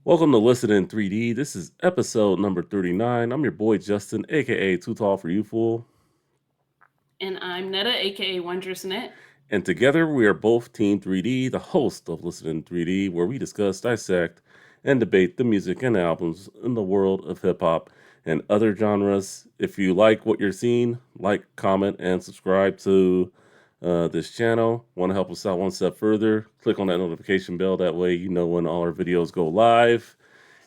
Welcome to Listen in 3D. This is episode number 39. I'm your boy Justin, aka Too Tall for You Fool. And I'm Netta, aka Wondrous Net. And together we are both Team 3D, the host of Listen in 3D, where we discuss, dissect, and debate the music and albums in the world of hip hop and other genres. If you like what you're seeing, like, comment, and subscribe to this channel. Want to help us out one step further? Click on that notification bell. That way you know when all our videos go live.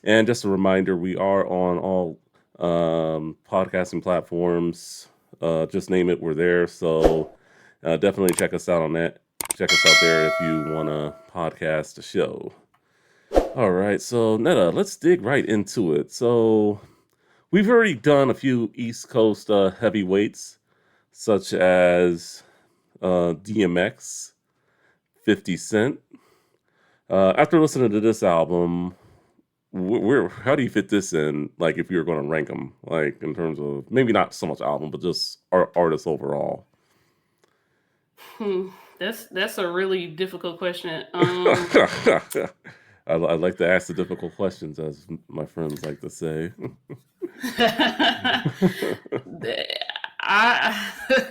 And just a reminder, we are on all podcasting platforms. Just name it, we're there. So definitely check us out on that. Check us out there if you want to podcast the show. All right, so Netta, let's dig right into it. So we've already done a few East Coast heavyweights, such as DMX, 50 Cent. After listening to this album, where how do you fit this in? Like, if you were going to rank them, like in terms of maybe not so much album, but just artists overall. Hmm, that's a really difficult question. I like to ask the difficult questions, as my friends like to say. I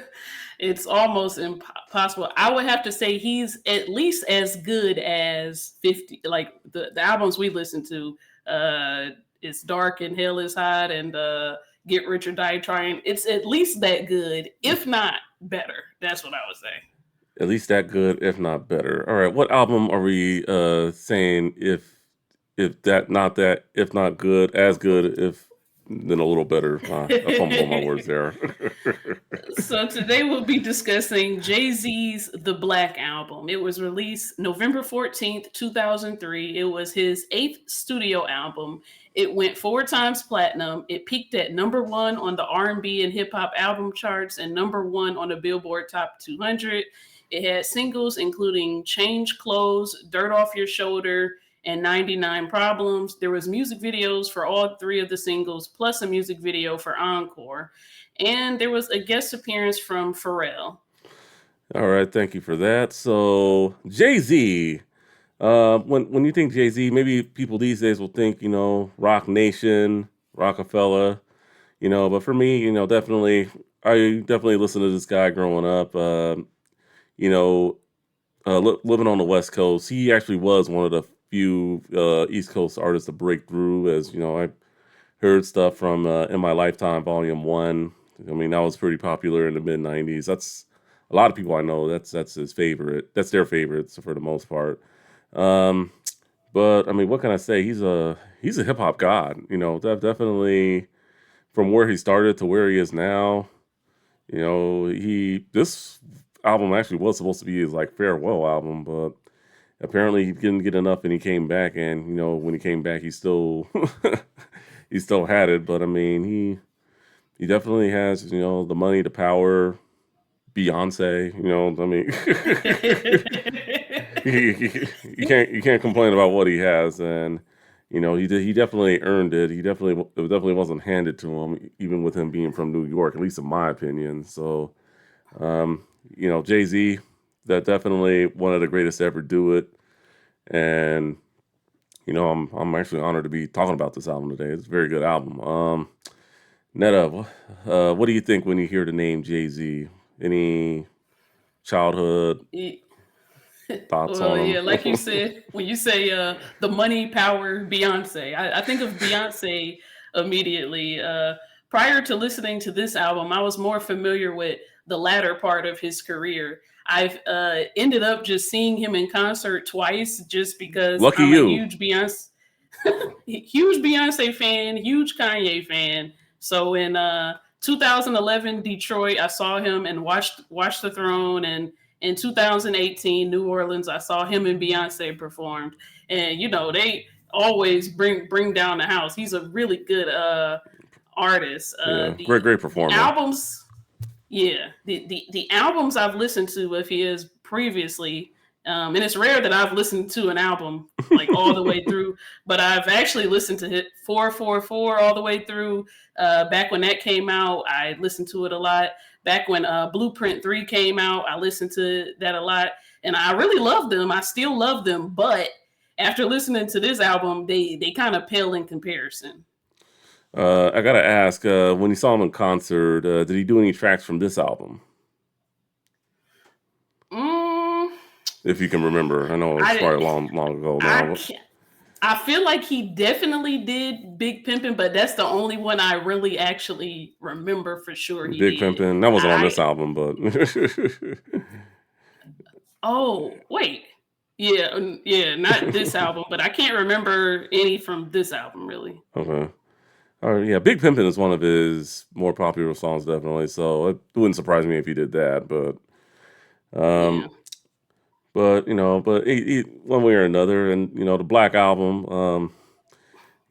it's almost impossible. I would have to say he's at least as good as 50. Like the albums we listen to, it's Dark and Hell is Hot and Get Rich or Die Trying. It's at least that good, if not better. That's what I would say. At least that good, if not better. All right, what album are we saying if that not that if not good as good if then a little better? I fumbled on my words there. So today we'll be discussing Jay-Z's The Black Album. It was released November 14th, 2003. It was his 8th studio album. It went 4 times platinum. It peaked at number 1 on the R&B and hip hop album charts and number 1 on the Billboard Top 200. It had singles including Change Clothes, Dirt Off Your Shoulder, and 99 Problems. There was music videos for all 3 of the singles, plus a music video for Encore. And there was a guest appearance from Pharrell. All right, thank you for that. So Jay Z, when you think Jay Z, maybe people these days will think Rock Nation, Rockefeller, but for me, definitely I definitely listened to this guy growing up. You know, living on the West Coast, he actually was one of the few East Coast artists to break through. As I heard stuff from In My Lifetime Volume One. I mean, that was pretty popular in the mid '90s. That's a lot of people I know. That's his favorite. That's their favorites for the most part. Um, but I mean, what can I say? He's a hip hop god. Definitely from where he started to where he is now. He this album actually was supposed to be his like farewell album, but apparently he didn't get enough, and he came back. And when he came back, he still he still had it. But I mean, he definitely has the money, the power. Beyonce, I mean, you can't complain about what he has, and he definitely earned it. It definitely wasn't handed to him, even with him being from New York, at least in my opinion. So, Jay Z, that definitely one of the greatest to ever do it, and I'm actually honored to be talking about this album today. It's a very good album. Netta, what do you think when you hear the name Jay Z? Any childhood thoughts Well, on yeah, like you him? said, when you say the money, power, Beyonce, I think of Beyonce immediately. Prior to listening to this album, I was more familiar with the latter part of his career. I've ended up just seeing him in concert twice, just because Lucky I'm a you. huge Beyonce fan, huge Kanye fan. So in 2011 Detroit, I saw him and watched the Throne, and in 2018 New Orleans, I saw him and Beyonce performed. And they always bring down the house. He's a really good artist. Yeah, great The performer. albums, yeah, the albums I've listened to of his previously, and it's rare that I've listened to an album like all the way through, but I've actually listened to it 444 all the way through. Back when that came out, I listened to it a lot. Back when Blueprint 3 came out, I listened to that a lot, and I really loved them. I still love them, but after listening to this album, they kind of pale in comparison. I gotta ask, when you saw him in concert, did he do any tracks from this album? Mm, If you can remember, I know it's I probably long ago I now. can't. I feel like he definitely did Big Pimpin', but that's the only one I really actually remember for sure he Big did. Pimpin', that wasn't on I this album, but Oh, wait. Yeah, yeah, not this album, but I can't remember any from this album really. okay. All right, yeah, Big Pimpin' is one of his more popular songs, definitely. So it wouldn't surprise me if he did that, Yeah. um, but one way or another, and the Black Album,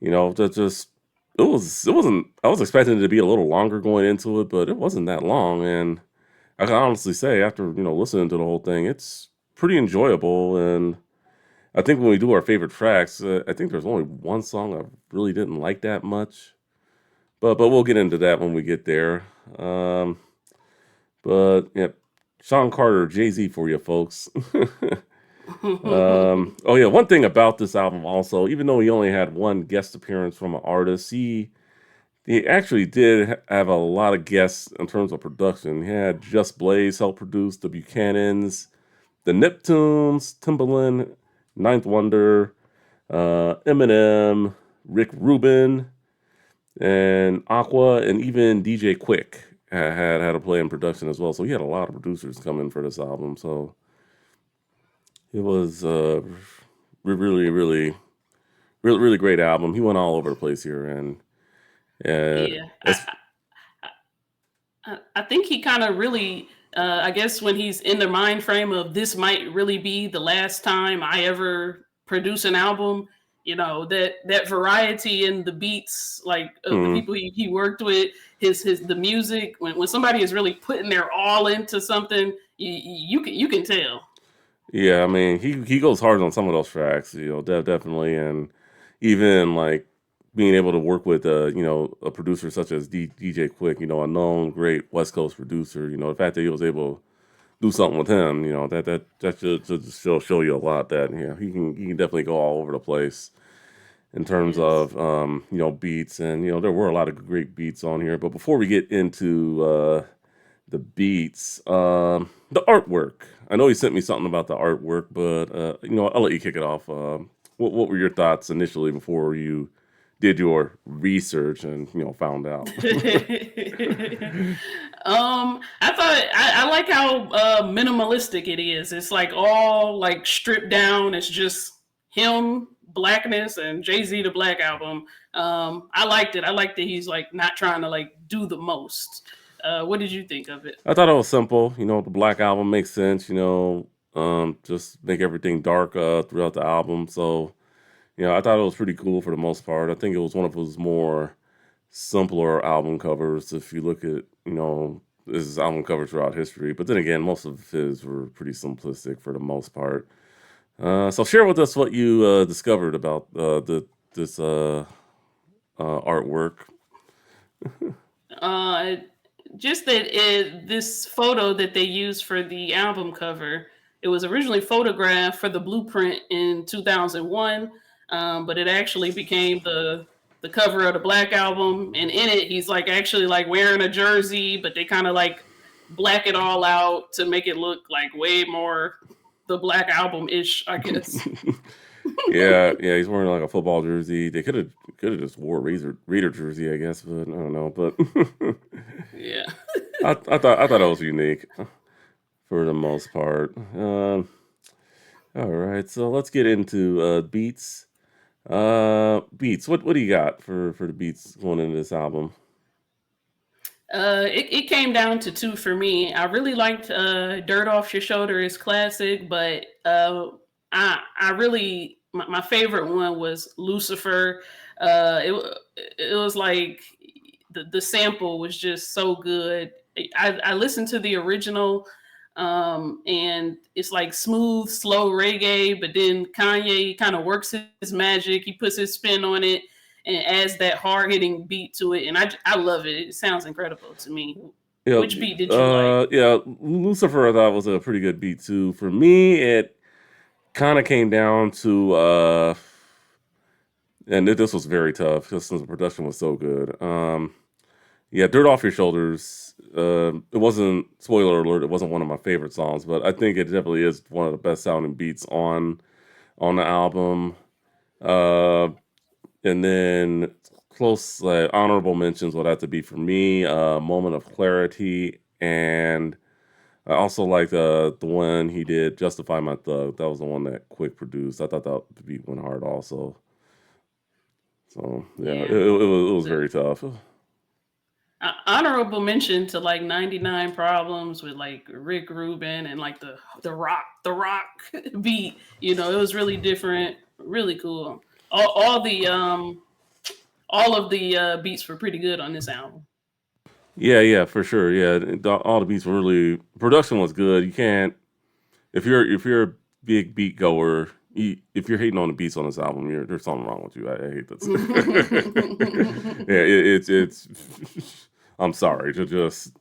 that just it wasn't. I was expecting it to be a little longer going into it, but it wasn't that long, and I can honestly say after listening to the whole thing, it's pretty enjoyable. And I think when we do our favorite tracks, I think there's only one song I really didn't like that much, but we'll get into that when we get there. Um, but yeah, Sean Carter, Jay Z for you folks. Oh yeah, one thing about this album also, even though he only had one guest appearance from an artist, he actually did have a lot of guests in terms of production. He had Just Blaze help produce the Buchanans, the Neptunes, Timbaland, Ninth Wonder, Eminem, Rick Rubin, and Aqua, and even DJ Quick had a play in production as well. So he had a lot of producers come in for this album. So it was really, really, really, really great album. He went all over the place here, and Yeah. as I think he kind of really, I guess, when he's in the mind frame of this might really be the last time I ever produce an album, that variety in the beats, like of the mm, people he worked with, his the music. When somebody is really putting their all into something, you can tell. yeah, I mean, he goes hard on some of those tracks, definitely, and even like being able to work with a producer such as DJ Quick, a known great West Coast producer, the fact that he was able to do something with him, that should show you a lot that he can definitely go all over the place in terms Yes. of beats, and there were a lot of great beats on here. But before we get into the beats, the artwork. I know you sent me something about the artwork, but I'll let you kick it off. What were your thoughts initially before you did your research and found out? I thought I like how minimalistic it is. It's like all like stripped down. It's just him, blackness, and Jay Z the Black Album. I liked it. I liked that he's like not trying to like do the most. What did you think of it? I thought it was simple. The Black Album makes sense. Just make everything dark throughout the album. So I thought it was pretty cool for the most part. I think it was one of his more simpler album covers. If you look at his album covers throughout history, but then again, most of his were pretty simplistic for the most part. So share with us what you discovered about this artwork. Uh, just that this photo that they used for the album cover, it was originally photographed for the blueprint in 2001, but it actually became the cover of the Black Album. And in it, he's like actually like wearing a jersey, but they kind of like black it all out to make it look like way more the Black Album ish, I guess. Yeah, yeah, he's wearing like a football jersey. They could have just wore a Raider jersey, I guess, but I don't know. But Yeah. I thought it was unique for the most part. All right, so let's get into beats. Beats. What do you got for the beats going into this album? It came down to two for me. I really liked "Dirt Off Your Shoulder" is classic, but I really my favorite one was "Lucifer." It was like the sample was just so good. I listened to the original, and it's like smooth, slow reggae, but then Kanye kind of works his magic. He puts his spin on it and adds that hard hitting beat to it, and I love it. It sounds incredible to me. Yeah, Which beat did you like? yeah. Lucifer, I thought was a pretty good beat too. For me, it kind of came down to, and this was very tough just since the production was so good. Yeah, Dirt Off Your Shoulders. It wasn't, spoiler alert, it wasn't one of my favorite songs, but I think it definitely is one of the best sounding beats on the album. Uh, and then close honorable mentions would have to be for me, Moment of Clarity, and I also like the one he did, Justify My Thug. That was the one that Quick produced. I thought that beat went hard also. So yeah, Yeah. it was very tough. Honorable mention to like 99 Problems with like Rick Rubin and like the rock beat. You know, it was really different, really cool. All of the beats were pretty good on this album. Yeah, for sure. Yeah, all the beats were really, production was good. You can't, if you're a big beat goer, if you're hating on the beats on this album, there's something wrong with you. I hate that. Yeah, it's. I'm sorry to just.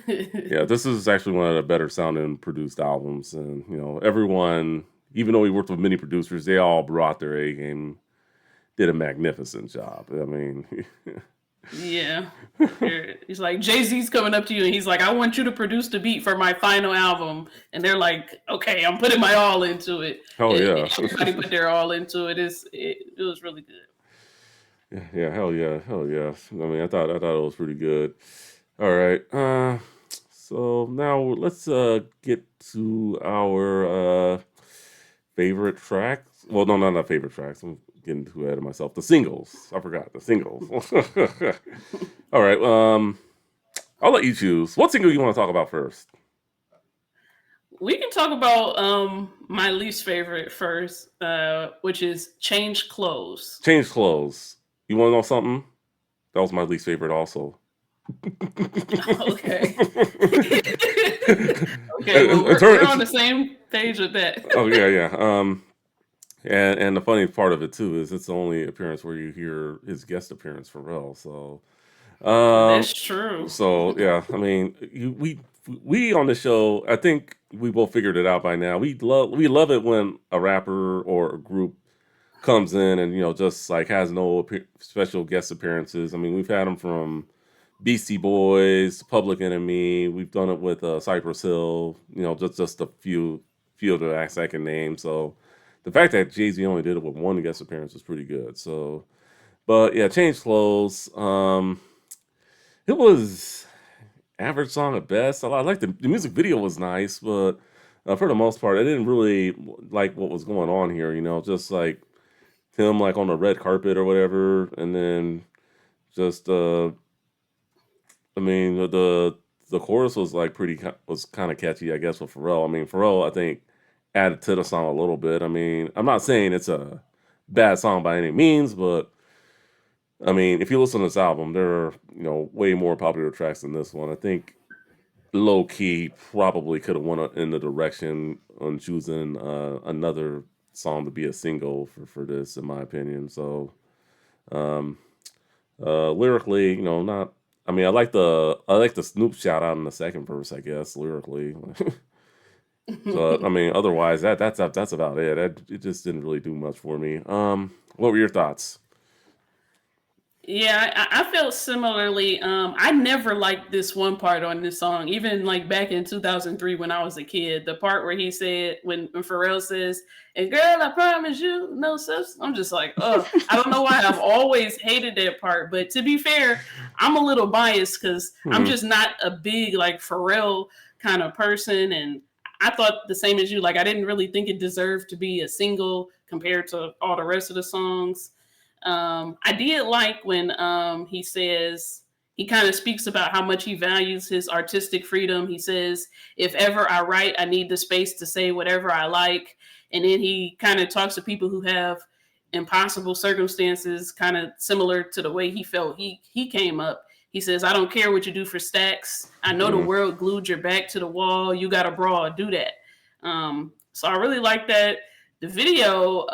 Yeah, this is actually one of the better sounding produced albums, and everyone, even though we worked with many producers, they all brought their A game, did a magnificent job. I mean, Yeah. He's like, Jay-Z's coming up to you and he's like, I want you to produce the beat for my final album. And they're like, okay, I'm putting my all into it. hell yeah, Everybody put their all into it. It was really good. yeah, hell yeah, hell yeah. I mean, I thought it was pretty good. All right, so now let's get to our favorite tracks. Well, no, not favorite tracks. I'm getting too ahead of myself. The singles. I forgot the singles. All right. I'll let you choose. What single you want to talk about first? We can talk about my least favorite first, which is Change Clothes. Change Clothes. You want to know something? That was my least favorite also. Okay. Okay, well, we're on the same page with that. Oh yeah. And the funny part of it too is it's the only appearance where you hear his guest appearance, Pharrell. That's true. So yeah, I mean, we on the show, I think we both figured it out by now. We love it when a rapper or a group comes in and just like has no special guest appearances. I mean, we've had them from Beastie Boys, Public Enemy. We've done it with Cypress Hill. Just a few of the acts I can name. So the fact that Jay-Z only did it with one guest appearance was pretty good. So, but yeah, Change Clothes. It was average song at best. I like the music video was nice, but for the most part, I didn't really like what was going on here. Just like him like on the red carpet or whatever, and then just I mean the chorus was like was kind of catchy, I guess, with Pharrell. I mean, Pharrell, I think, added to the song a little bit. I mean, I'm not saying it's a bad song by any means, but I mean, if you listen to this album, there are way more popular tracks than this one. I think low key probably could have went in the direction on choosing another song to be a single for this, in my opinion. So um, lyrically, not. I mean, I like the Snoop shout out in the second verse, I guess, lyrically. So I mean, otherwise that's about it. It just didn't really do much for me. What were your thoughts? Yeah, I felt similarly. I never liked this one part on this song, even like back in 2003 when I was a kid. The part where he said, when Pharrell says, "And girl, I promise you, no substance." I'm just like, oh, I don't know why I've always hated that part. But to be fair, I'm a little biased because I'm Hmm. just not a big like Pharrell kind of person, and I thought the same as you. Like, I didn't really think it deserved to be a single compared to all the rest of the songs. I did like when he says, he kind of speaks about how much he values his artistic freedom. He says, if ever I write, I need the space to say whatever I like. And then he kind of talks to people who have impossible circumstances, kind of similar to the way he felt he came up. He says, I don't care what you do for stacks. I know the Hmm. world glued your back to the wall. You got a bra, do that. So I really like that. The video,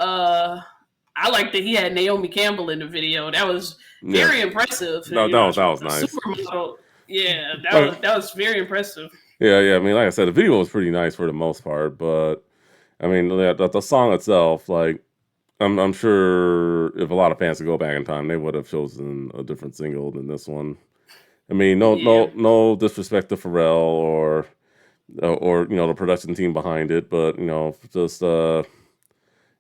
I like that he had Naomi Campbell in the video. That was Yeah, very impressive. that was A nice. supermodel. Yeah, Uh, that was very impressive. yeah. I mean, like I said, the video was pretty nice for the most part, but I mean, the song itself, like, I'm sure if a lot of fans could go back in time, they would have chosen a different single than this one. I mean, Yeah. no disrespect to Pharrell or the production team behind it, but just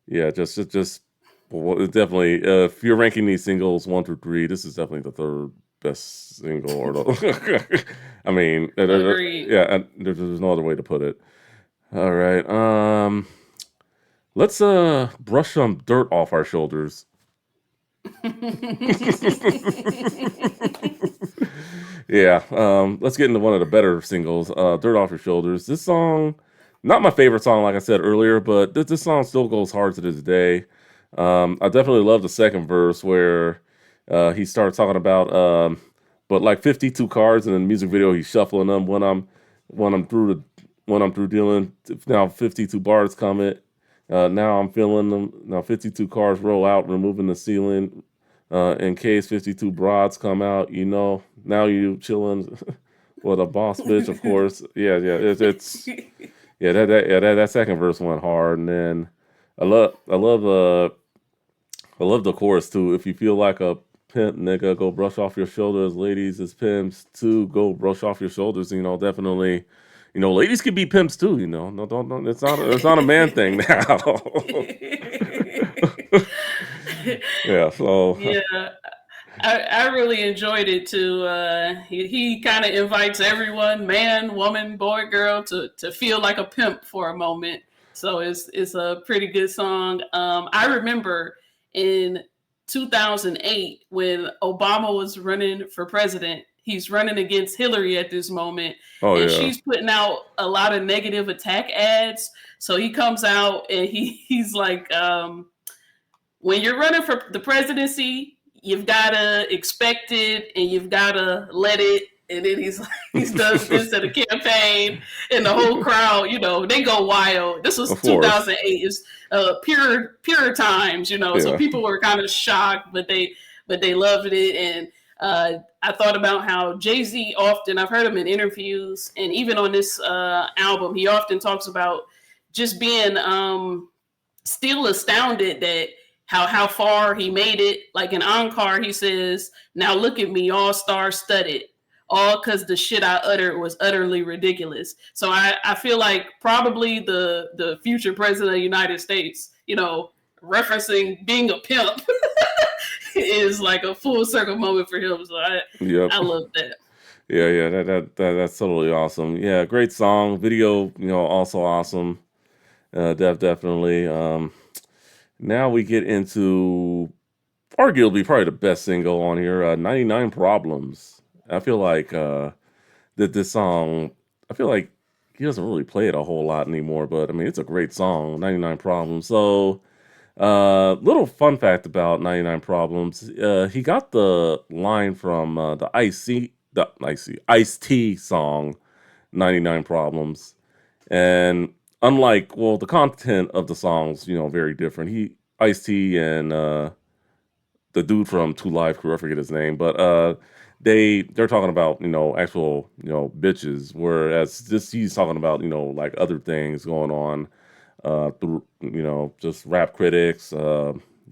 yeah, just well, it definitely. If you're ranking these singles 1 through 3, this is definitely the third best single. Or the, I mean, Agreed. yeah, there's no other way to put it. All right, let's brush some dirt off our shoulders. Yeah, let's get into one of the better singles, "Dirt Off Your Shoulders." This song, not my favorite song, like I said earlier, but this song still goes hard to this day. I definitely love the second verse where he starts talking about, but like 52 cards, and in the music video he's shuffling them when I'm through when I'm through dealing. Now 52 bars come it. Now I'm feeling them. Now 52 cards roll out, removing the ceiling. In case 52 broads come out, now you chilling with a boss bitch, of course. Yeah, yeah, it's yeah, that second verse went hard, and then I love the chorus too. If you feel like a pimp, nigga, go brush off your shoulders. Ladies is pimps too. Go brush off your shoulders. Definitely. Ladies can be pimps too. No, don't. It's not a man thing now. Yeah. So Yeah, I really enjoyed it too. He kind of invites everyone, man, woman, boy, girl, to feel like a pimp for a moment. So it's a pretty good song. I remember in 2008 when Obama was running for president. He's running against Hillary at this moment, oh and yeah, she's putting out a lot of negative attack ads. So he comes out and he's like, when you're running for the presidency, you've gotta expect it and you've gotta let it. And then he does this at a campaign, and the whole crowd, they go wild. This was of course. 2008. It's pure times, So Yeah. people were kind of shocked, but they loved it. And I thought about how Jay-Z often, I've heard him in interviews, and even on this album, he often talks about just being still astounded that how far he made it. Like in Encore, he says, "Now look at me, all star studded." All because the shit I uttered was utterly ridiculous. So I feel like probably the future president of the United States, referencing being a pimp is like a full circle moment for him. So Yep. I love that. Yeah, yeah, that's totally awesome. Yeah, great song. Video, also awesome. Definitely. Now we get into arguably probably the best single on here, 99 Problems. I feel like that this song, I feel like he doesn't really play it a whole lot anymore, but I mean, it's a great song, 99 Problems. So, little fun fact about 99 Problems. He got the line from the Ice T song, 99 Problems. And unlike, well, the content of the songs, very different. Ice T and the dude from Two Live Crew, I forget his name, but they're talking about actual bitches, whereas this he's talking about like other things going on through just rap critics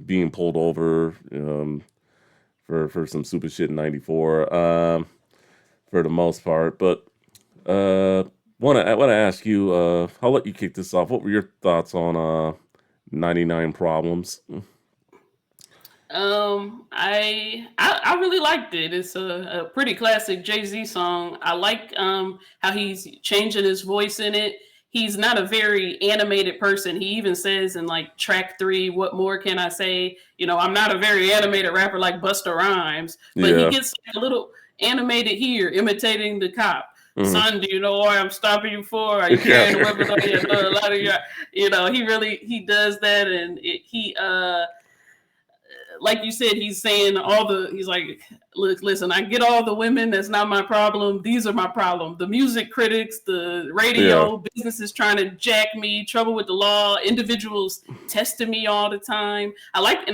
being pulled over for some stupid shit in '94 for the most part. But want to ask you, I'll let you kick this off. What were your thoughts on 99 Problems? I really liked it. It's a pretty classic Jay-Z song. I like how he's changing his voice in it. He's not a very animated person. He even says in like track 3, "What more can I say?" I'm not a very animated rapper like Busta Rhymes, but he Yeah. gets a little animated here, imitating the cop. Hmm. Son, do you know what I'm stopping you for? Are you Yeah. carrying a weapon on you? A lot of your, he does that, and he like you said, he's saying he's like, look, listen, I get all the women. That's not my problem. These are my problem. The music critics, the Yeah. radio, businesses trying to jack me, trouble with the law, individuals testing me all the time. I like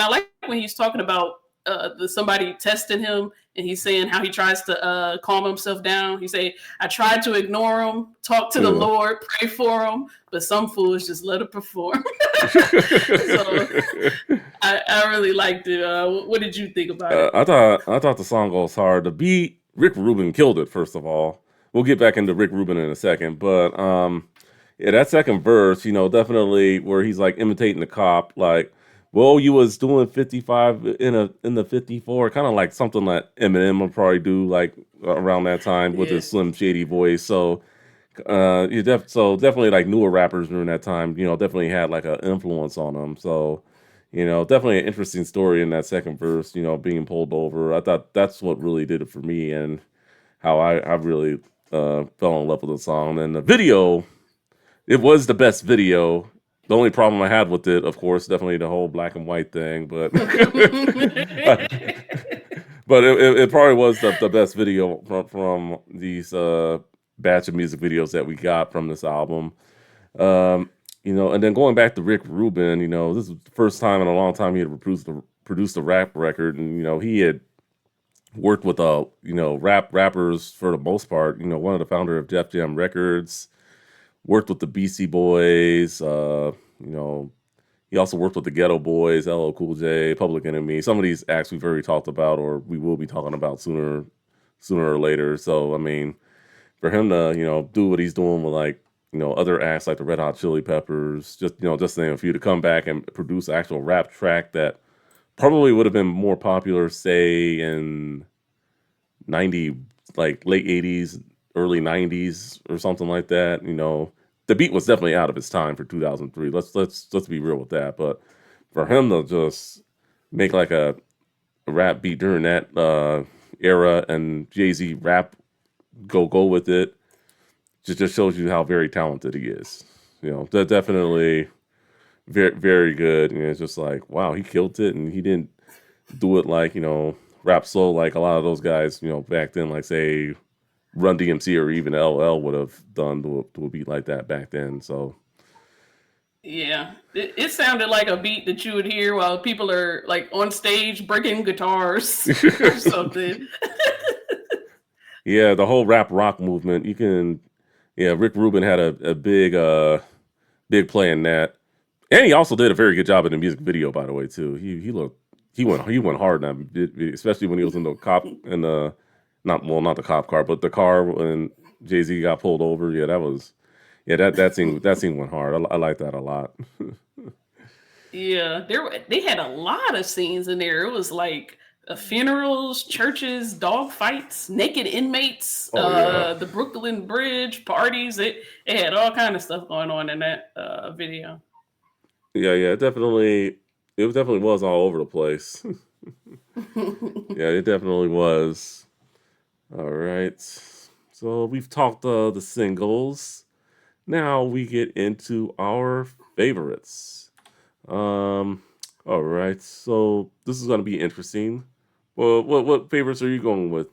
when he's talking about somebody testing him, and he's saying how he tries to calm himself down. He say, "I tried to ignore him, talk to the Yeah. Lord, pray for him, but some fools just let it perform." So I really liked it. What did you think about it? I thought the song goes hard. The beat, Rick Rubin killed it. First of all, we'll get back into Rick Rubin in a second, but yeah, that second verse, definitely where he's like imitating the cop, like, well, you was doing 55 in the 54, kind of like something that Eminem would probably do like around that time with Yeah. his Slim Shady voice. So so definitely like newer rappers during that time, definitely had like an influence on them. So, definitely an interesting story in that second verse, being pulled over. I thought that's what really did it for me and how I really fell in love with the song. And the video, it was the best video. The only problem I had with it, of course, definitely the whole black and white thing, but but it probably was the best video from these batch of music videos that we got from this album. Um, and then going back to Rick Rubin, this is the first time in a long time he had produced a rap record, and he had worked with rappers for the most part. One of the founder of Def Jam Records, worked with the BC Boys. He also worked with the Ghetto Boys, LL Cool J, Public Enemy. Some of these acts we've already talked about, or we will be talking about sooner or later. So I mean, for him to do what he's doing with like other acts like the Red Hot Chili Peppers, just to name a few, to come back and produce an actual rap track that probably would have been more popular, say in 90, like late 80s, early 90s, or something like that. The beat was definitely out of its time for 2003. Let's be real with that. But for him to just make like a rap beat during that era, and Jay-Z rap go with it, just shows you how very talented he is. That definitely very very good. And it's just like, wow, he killed it, and he didn't do it like rap slow like a lot of those guys back then, like say Run DMC or even LL would have done to a beat like that back then. So Yeah, it sounded like a beat that you would hear while people are like on stage breaking guitars or something. yeah, the whole rap rock movement. Yeah, Rick Rubin had a big play in that, and he also did a very good job in the music video, by the way, too. He went hard on that, especially when he was in the cop in the not the cop car, but the car when Jay-Z got pulled over. Yeah, that scene went hard. I like that a lot. Yeah, they had a lot of scenes in there. It was like funerals, churches, dog fights, naked inmates, Oh yeah, the Brooklyn Bridge parties. It had all kind of stuff going on in that video. yeah. It definitely was all over the place. Yeah, it definitely was. All right. So we've talked the singles. Now we get into our favorites. Um, all right. So this is going to be interesting. Well, what favorites are you going with?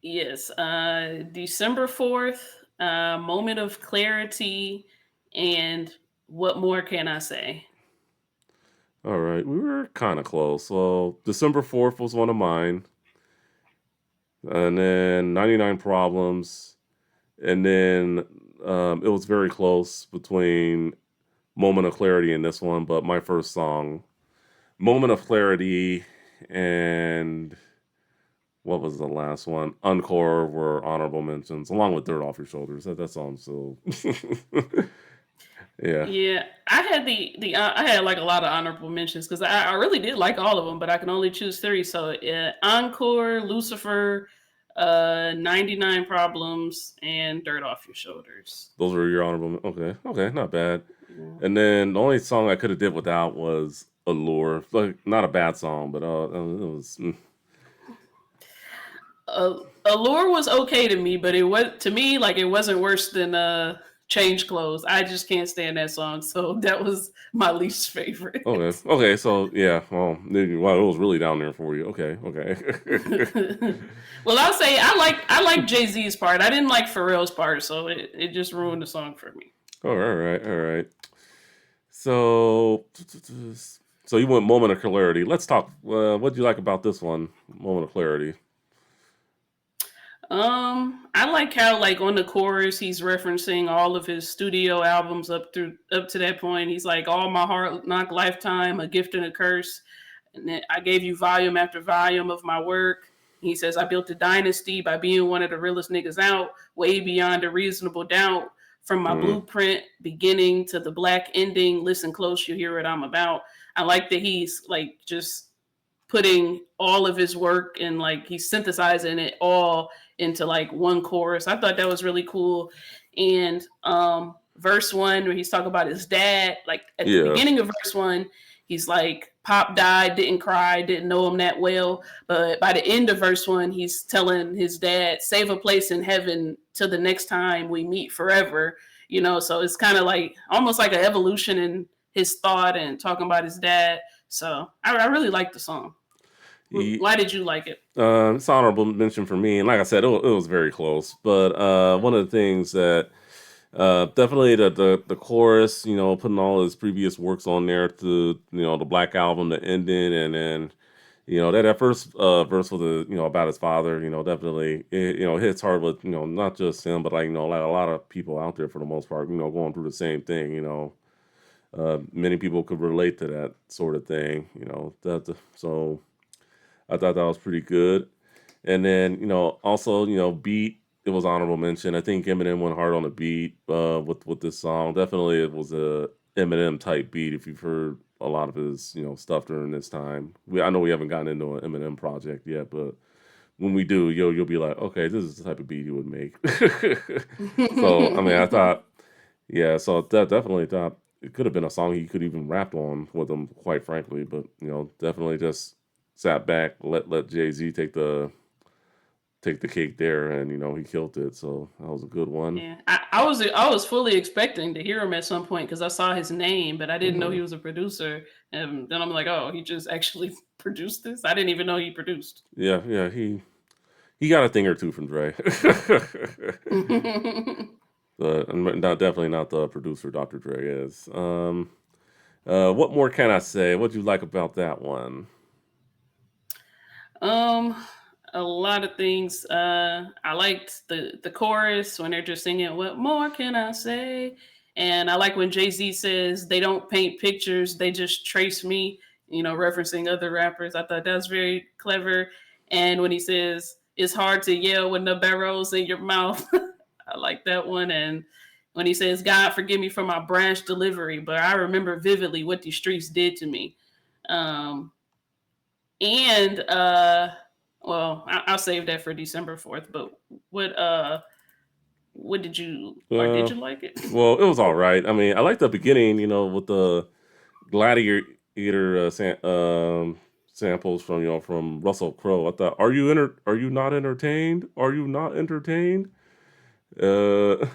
Yes, December 4th, Moment of Clarity, and what more can I say? All right, we were kind of close. So December 4th was one of mine, and then 99 Problems, and then it was very close between Moment of Clarity and this one, but my first song, Moment of Clarity, and what was the last one? Encore were honorable mentions, along with Dirt Off Your Shoulders. That song's so yeah. Yeah, I had I had like a lot of honorable mentions because I really did like all of them, but I can only choose three. So Encore, Lucifer, 99 Problems, and Dirt Off Your Shoulders. Those were your honorable. Okay, not bad. Yeah. And then the only song I could have did without was Allure. Like not a bad song, but it was. Allure was okay to me, but it was to me like it wasn't worse than Change Clothes. I just can't stand that song, so that was my least Okay. favorite. Okay. So yeah. Well, wow, it was really down there for you. Okay. Okay. Well, I'll say I like Jay Z's part. I didn't like Pharrell's part, so it just ruined the song for me. Oh, all right. All right. So So you went Moment of Clarity. Let's talk. What do you like about this one, Moment of Clarity? I like how like on the chorus he's referencing all of his studio albums up to that point. He's like, all my hard knock lifetime, a gift and a curse. And then I gave you volume after volume of my work. He says, I built a dynasty by being one of the realest niggas out, way beyond a reasonable doubt. From my Mm, blueprint beginning to the black ending, listen close, you hear what I'm about. I like that he's like just putting all of his work and like he's synthesizing it all into like one chorus. I thought that was really cool. And verse one where he's talking about his dad, like at the yeah. beginning of verse one, he's like, Pop died, didn't cry, didn't know him that well. But by the end of verse one, he's telling his dad, save a place in heaven till the next time we meet forever. You know, so it's kind of like almost like an evolution in his thought and talking about his dad. So I really like the song. Ye- Why did you like it? it's honorable mention for me, and like I said, it was very close. But one of the things that definitely the chorus, putting all his previous works on there to the Black Album, the ending, and then that first verse with the about his father, definitely hits hard with not just him, but like like a lot of people out there for the most part, going through the same thing. Many people could relate to that sort of thing. So I thought that was pretty good. And then, also, beat, it was honorable mention. I think Eminem went hard on the beat with this song. Definitely it was a Eminem type beat if you've heard a lot of his, stuff during this time. I know we haven't gotten into an Eminem project yet, but when we do, you'll be like, okay, this is the type of beat he would make. So, I mean, I thought, yeah, so that definitely thought it could have been a song he could even rap on with him, quite frankly. But definitely just sat back, let Jay Z take the cake there, and he killed it. So that was a good one. Yeah, I was fully expecting to hear him at some point because I saw his name, but I didn't know Hmm. he was a producer. And then I'm like, oh, he just actually produced this. I didn't even know he produced. Yeah, yeah, he got a thing or two from Dre, but not definitely not the producer Dr. Dre is. What more can I say? What do you like about that one? Um, a lot of things. I liked the chorus when they're just singing. What more can I say? And I like when Jay Z says they don't paint pictures; they just trace me. You know, referencing other rappers. I thought that was very clever. And when he says it's hard to yell when the barrel's in your mouth, I like that one. And when he says God forgive me for my branch delivery, but I remember vividly what these streets did to me. Um, and well, I'll save that for December 4th. But what what did you or did Uh, you like it? well, it was all right. I mean, I like the beginning, with the gladiator samples from from Russell Crowe. I thought, are you not entertained? Are you not entertained? Uh,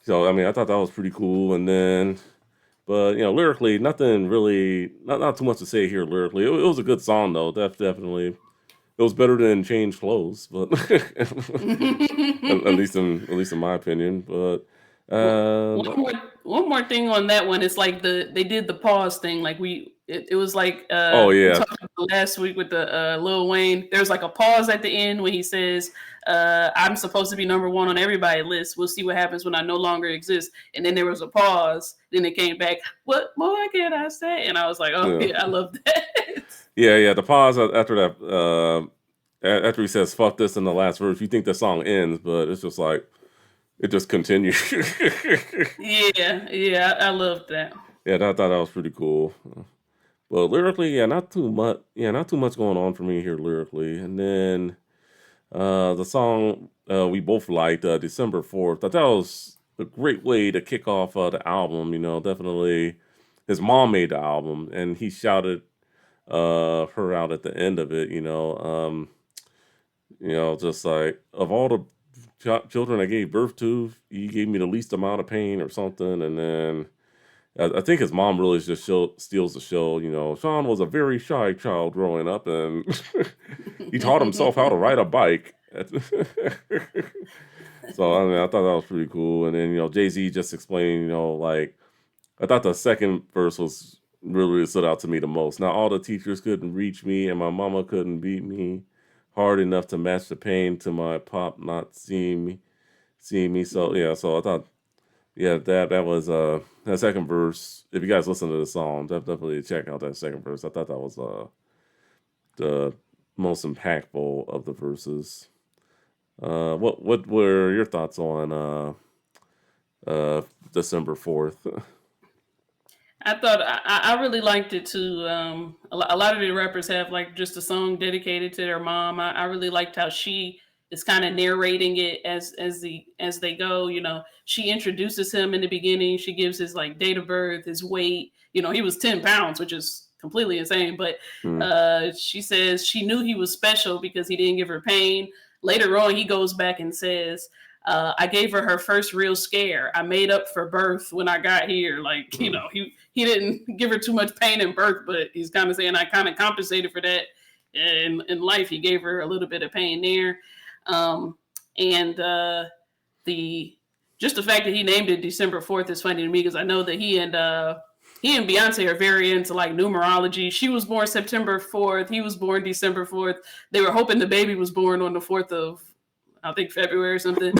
so I mean, I thought that was pretty cool. And then, but lyrically, nothing really, not too much to say here lyrically. It was a good song though. Definitely, it was better than Change Clothes, but at least in my opinion. But Well, uh, one more thing on that one. It's like they did the pause thing. Like it was like oh we yeah, talked about last week with the Lil Wayne. There's like a pause at the end when he says, "I'm supposed to be number one on everybody's list. We'll see what happens when I no longer exist." And then there was a pause. Then it came back. What more can I say? And I was like, "Oh yeah. yeah, I love that." Yeah. The pause after that, after he says "fuck this" in the last verse, you think the song ends, but it's just like it just continues. Yeah, yeah, I love that. Yeah, I thought that was pretty cool. But lyrically, yeah, not too much. Yeah, not too much going on for me here lyrically. And then the song we both liked, December 4th. I thought that was a great way to kick off the album. Definitely. His mom made the album, and he shouted her out at the end of it. Just like of all the children I gave birth to, you gave me the least amount of pain or something. And then I think his mom really just steals the show. Sean was a very shy child growing up, and he taught himself how to ride a bike. So I mean, I thought that was pretty cool. And then Jay Z just explained, like I thought the second verse was really stood out to me the most. Now all the teachers couldn't reach me, and my mama couldn't beat me hard enough to match the pain to my pop not seeing me. So Mm. yeah, so I thought yeah that was that second verse. If you guys listen to the song, definitely check out that second verse. I thought that was the most impactful of the verses. What were your thoughts on uh December 4th? I thought I really liked it too. A lot of the rappers have like just a song dedicated to their mom. I really liked how she is kind of narrating it as they go. You know, she introduces him in the beginning. She gives his like date of birth, his weight. You know, he was 10 pounds, which is completely insane. But Mm, she says she knew he was special because he didn't give her pain. Later on, he goes back and says, I gave her first real scare. I made up for birth when I got here. Like, you mm, know, he didn't give her too much pain in birth, but he's kind of saying I kind of compensated for that in life. He gave her a little bit of pain there. Um, and the just the fact that he named it December 4th is funny to me because I know that he and Beyonce are very into like numerology. She was born September 4th. He was born December 4th. They were hoping the baby was born on the 4th of I think February or something.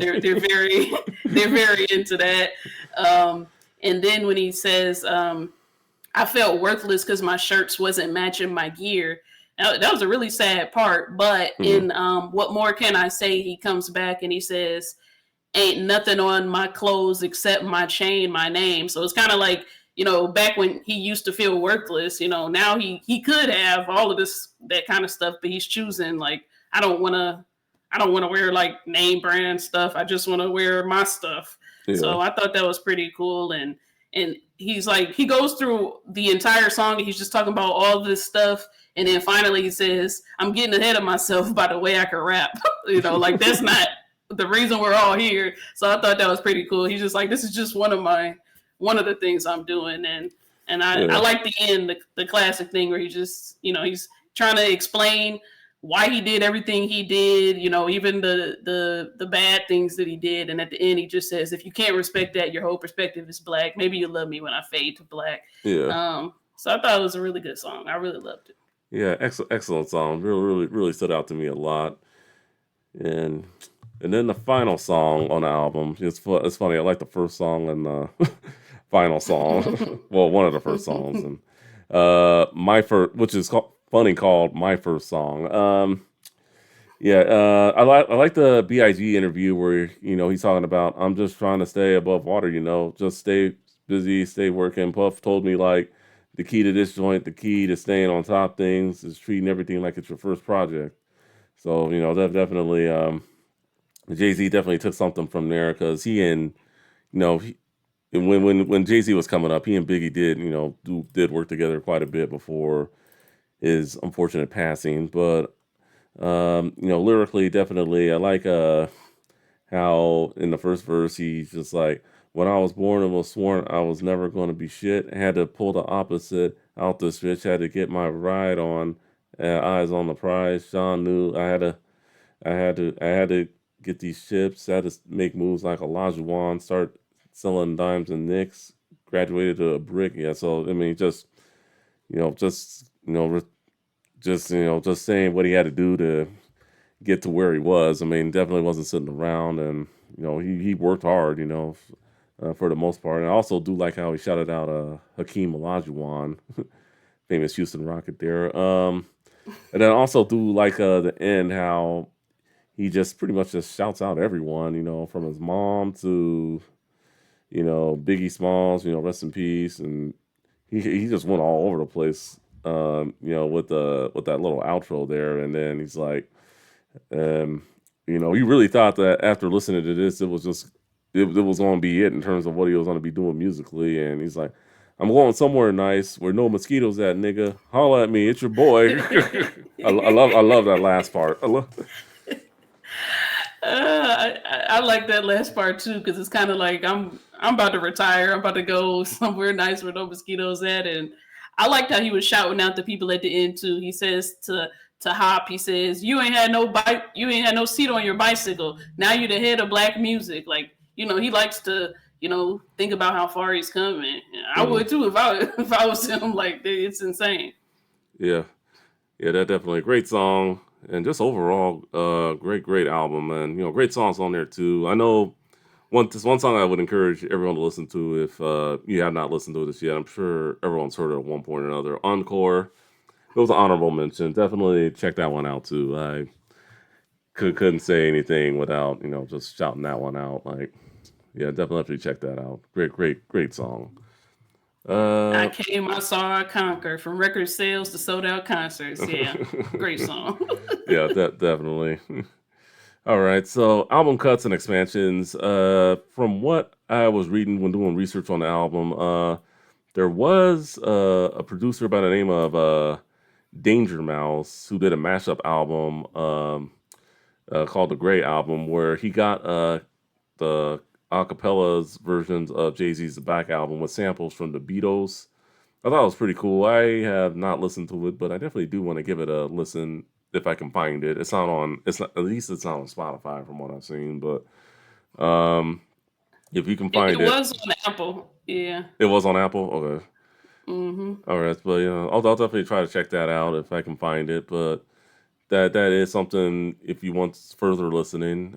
They're very they're very into that. Um, and then when he says, "I felt worthless because my shirts wasn't matching my gear," that was a really sad part. But mm, in "What More Can I Say," he comes back and he says, "Ain't nothing on my clothes except my chain, my name." So it's kind of like back when he used to feel worthless. Now he could have all of this that kind of stuff, but he's choosing like I don't want to I don't want to wear like name brand stuff. I just want to wear my stuff. yeah, So I thought that was pretty cool. And he's like he goes through the entire song and he's just talking about all this stuff. And then finally he says, "I'm getting ahead of myself by the way I can rap." Like that's not the reason we're all here. So I thought that was pretty cool. He's just like, this is just one of the things I'm doing. And I yeah, like the end, the classic thing where he just, he's trying to explain why he did everything he did, even the bad things that he did. And at the end, he just says, if you can't respect that, your whole perspective is black. Maybe you love me when I fade to black. yeah, So I thought it was a really good song. I really loved it. yeah. Excellent song. Really stood out to me a lot. And then the final song on the album. It's funny. I like the first song and the final song. Well, one of the first songs, and my first, which is called my first song. Yeah, I like the Big interview where he's talking about I'm just trying to stay above water. Just stay busy, stay working. Puff told me like the key to this joint, the key to staying on top things is treating everything like it's your first project. So that definitely Jay Z definitely took something from there because he and you know he, and when Jay Z was coming up, he and Biggie did work together quite a bit before his unfortunate passing. But lyrically, definitely, I like how in the first verse he's just like, when I was born and was sworn I was never going to be shit. I had to pull the opposite out the switch. Had to get my ride on. Eyes on the prize. Sean knew I had to get these chips. I had to make moves like Olajuwon. Start selling dimes and nicks. Graduated to a brick. Yeah. So I mean, just just saying what he had to do to get to where he was. I mean, definitely wasn't sitting around, and he worked hard. For the most part. And I also do like how he shouted out Hakeem Olajuwon, famous Houston Rocket there. And then I also do like the end how he just pretty much just shouts out everyone, from his mom to Biggie Smalls, rest in peace, and he just went all over the place, with that little outro there, and then he's like, um, you really thought that after listening to this, it was just it was going to be it in terms of what he was going to be doing musically, and he's like, I'm going somewhere nice where no mosquitoes at, nigga. Holla at me, it's your boy. I love that last part. I love. I like that last part too because it's kind of like I'm about to retire. I'm about to go somewhere nice where no mosquitoes at, and I liked how he was shouting out the people at the end too. He says to Hop, he says, "You ain't had no bike, you ain't had no seat on your bicycle. Now you're the head of black music." Like he likes to think about how far he's coming. I Hmm. would too if I if I was him. Like it's insane. Yeah, yeah, that definitely a great song, and just overall, great album, and great songs on there too. I know one song I would encourage everyone to listen to if you have not listened to this yet. I'm sure everyone's heard it at one point or another. Encore. It was an honorable mention. Definitely check that one out too. I couldn't say anything without just shouting that one out. Like, yeah, definitely check that out. Great song. I Uh, came, I saw, I conquered. From record sales to sold out concerts. Yeah, great song. yeah, definitely. All right, so album cuts and expansions. From what I was reading when doing research on the album, there was a producer by the name of Danger Mouse who did a mashup album called the Gray Album, where he got the acapellas versions of Jay Z's Back album with samples from the Beatles. I thought it was pretty cool. I have not listened to it, but I definitely do want to give it a listen if I can find it. It's not on. It's not. At least it's not on Spotify from what I've seen. But um, if you can It find it, was on Apple. Yeah. it was on Apple. Okay. Hmm. All right. But I'll definitely try to check that out if I can find it. But that is something. If you want further listening,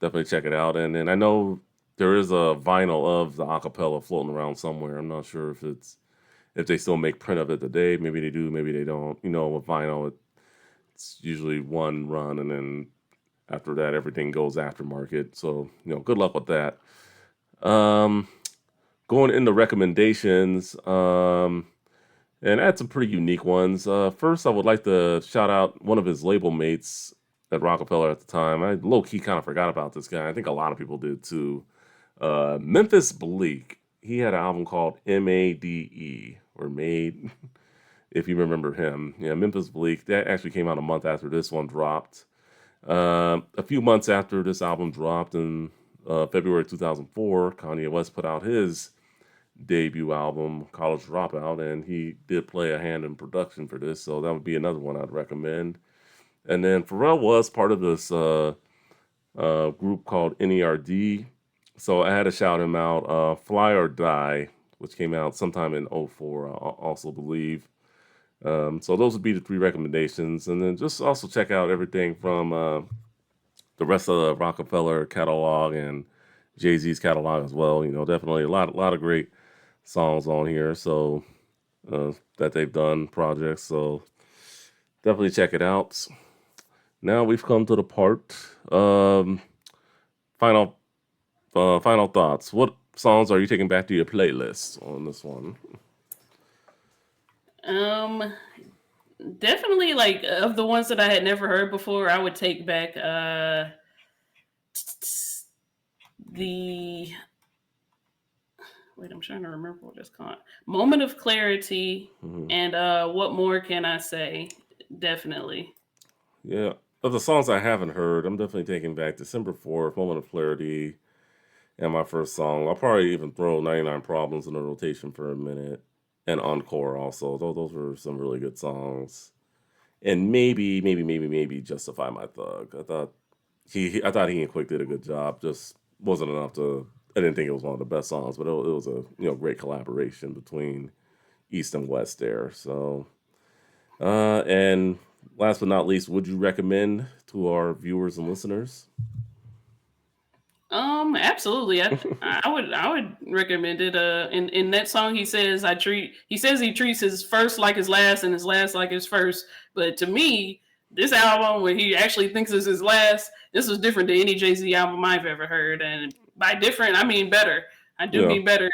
definitely check it out. And then I know there is a vinyl of the acapella floating around somewhere. I'm not sure if they still make print of it today. Maybe they do, maybe they don't. With vinyl, it's usually one run, and then after that, everything goes aftermarket. So good luck with that. Um, Going into recommendations, and I had some pretty unique ones. First, I would like to shout out one of his label mates at Rockefeller at the time. I low key kind of forgot about this guy. I think a lot of people did too. Memphis Bleak. He had an album called MADE or Made, if you remember him. Yeah, Memphis Bleak. That actually came out a month after this one dropped. A few months after this album dropped in February 2004, Kanye West put out his debut album, College Dropout, and he did play a hand in production for this, so that would be another one I'd recommend. And then Pharrell was part of this group called NERD, so I had to shout him out. Fly or Die, which came out sometime in '04, I also believe. So those would be the three recommendations, and then just also check out everything from the rest of the Rockefeller catalog and Jay Z's catalog as well. Definitely a lot of great songs on here. So that they've done projects. So definitely check it out. Now we've come to the part. Final final thoughts. What songs are you taking back to your playlist on this one? Um, Definitely like of the ones that I had never heard before, I would take back the wait, I'm trying to remember what it's called. Moment of Clarity Mhm. and What More Can I Say? Definitely. Yeah. Of the songs I haven't heard, I'm definitely taking back December 4th, Moment of Clarity, and my first song. I'll probably even throw 99 Problems in the rotation for a minute, and Encore also. Those were some really good songs. And maybe Justify My Thug. I thought he and Quick did a good job. Just wasn't enough to. I didn't think it was one of the best songs, but it was a great collaboration between East and West there. So and last but not least, would you recommend to our viewers and listeners? Absolutely. I would recommend it. In that song, he says he treats his first like his last and his last like his first. But to me, this album, where he actually thinks it's his last, this was different than any Jay Z album I've ever heard. And by different, I mean better. I do Yeah, mean better.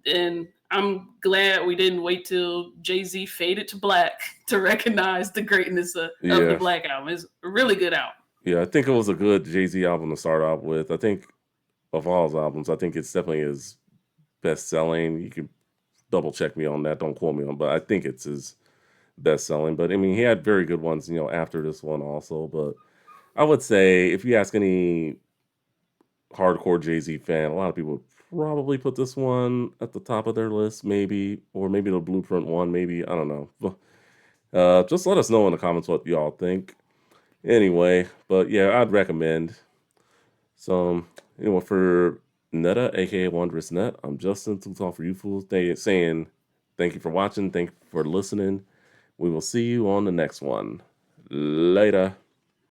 And I'm glad we didn't wait till Jay Z faded to black to recognize the greatness of the yeah, Black Album. It's a really good album. yeah. I think it was a good Jay Z album to start out with. I think of all his albums, I think it's definitely his best selling. You can double check me on that. Don't quote me on, but I think it's his best selling. But I mean, he had very good ones, after this one also. But I would say if you ask any hardcore Jay Z fan, a lot of people would probably put this one at the top of their list, maybe, or maybe the Blueprint one, maybe. I don't know. Just let us know in the comments what y'all think. Anyway, but yeah, I'd recommend some, for Netta, aka Wondrous Net. I'm Justin, Too Tall for You Fools, saying thank you for watching, thank you for listening. We will see you on the next one. Later.